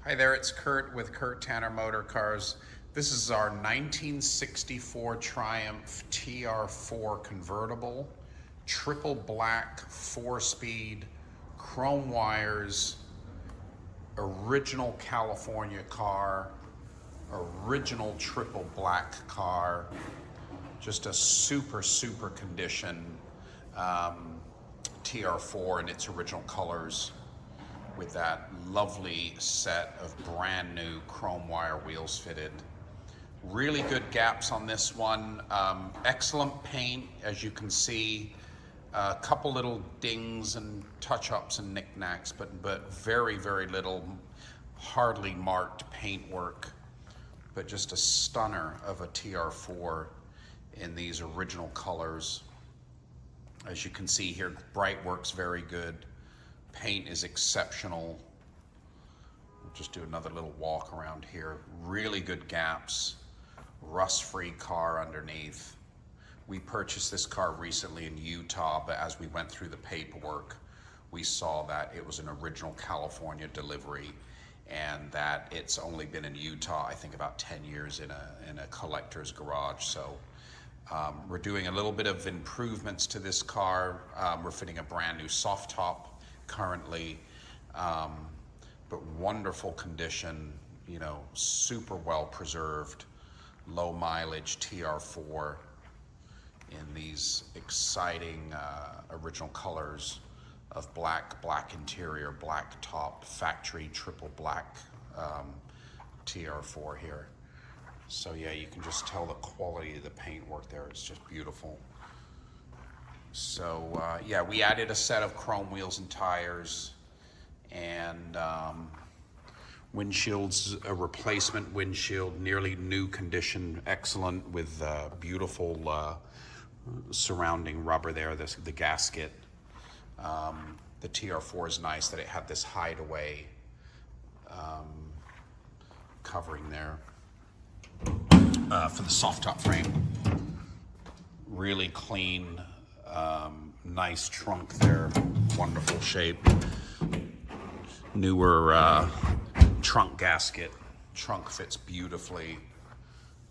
Hi there, it's Kurt with Kurt Tanner Motor Cars. This is our 1964 Triumph TR-4 convertible, triple black, 4-speed, chrome wires, original California car, original triple black car, just a super condition TR-4 in its original colors, with that lovely set of brand new chrome wire wheels fitted. Really good gaps on this one. Excellent paint, as you can see. A couple little dings and touch-ups and knickknacks, but very little, hardly marked paint work. But just a stunner of a TR-4 in these original colors. As you can see here, bright work's very good. Paint is exceptional. We'll just do another little walk around here. Really good gaps, rust-free car underneath. We purchased this car recently in Utah, but as we went through the paperwork, we saw that it was an original California delivery and that it's only been in Utah, I think about 10 years in a collector's garage. So we're doing a little bit of improvements to this car. We're fitting a brand new soft top currently, but wonderful condition, you know, super well preserved, low mileage TR-4 in these exciting original colors of black interior, black top, factory triple black TR-4 here. So yeah, you can just tell the quality of the paint work there. It's just beautiful. So yeah, we added a set of chrome wheels and tires, and windshields, a replacement windshield, nearly new condition, excellent, with beautiful surrounding rubber there, the gasket. The TR-4 is nice that it had this hideaway covering there for the soft top frame. Really clean. Nice trunk there, wonderful shape. Newer trunk gasket. Trunk fits beautifully.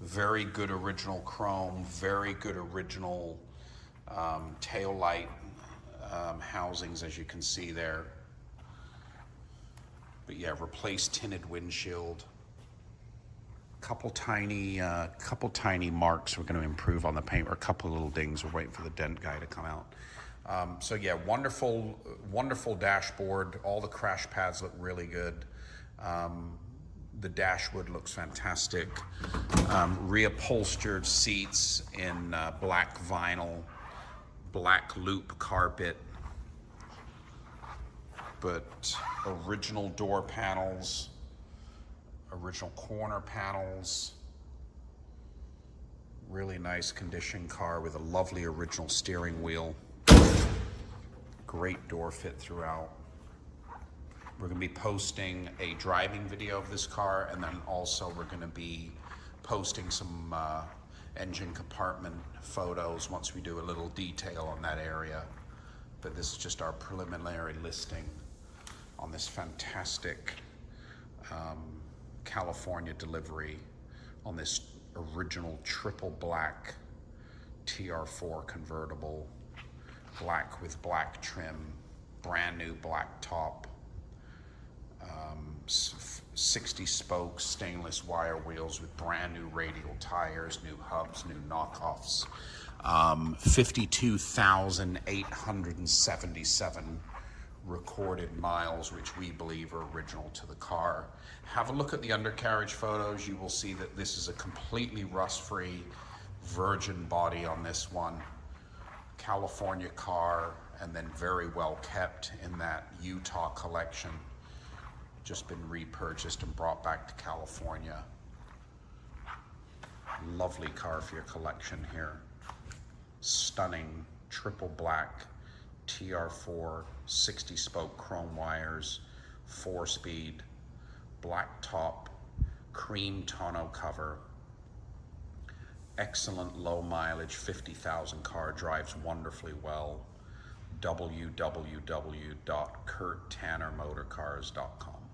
Very good original chrome, very good original tail light housings, as you can see there. But yeah, replaced tinted windshield. Couple tiny marks we're going to improve on the paint, or a couple little dings. We're waiting for the dent guy to come out. So yeah, wonderful dashboard. All the crash pads look really good. The dashwood looks fantastic. Reupholstered seats in black vinyl, black loop carpet, but original door panels, original corner panels. Really nice condition car with a lovely original steering wheel. Great door fit throughout. We're going to be posting a driving video of this car, and then also we're going to be posting some engine compartment photos once we do a little detail on that area. But this is just our preliminary listing on this fantastic California delivery on this original triple black TR-4 convertible, black with black trim, brand new black top, 60 spokes, stainless wire wheels with brand new radial tires, new hubs, new knockoffs, 52,877 recorded miles, which we believe are original to the car. Have a look at the undercarriage photos. You will see that this is a completely rust-free virgin body on this one. California car, and then very well kept in that Utah collection. Just been repurchased and brought back to California. Lovely car for your collection here. Stunning triple black TR-4, 60 spoke chrome wires, 4-speed, black top, cream tonneau cover. Excellent low mileage, 50,000 car, drives wonderfully well. www.kurttannermotorcars.com.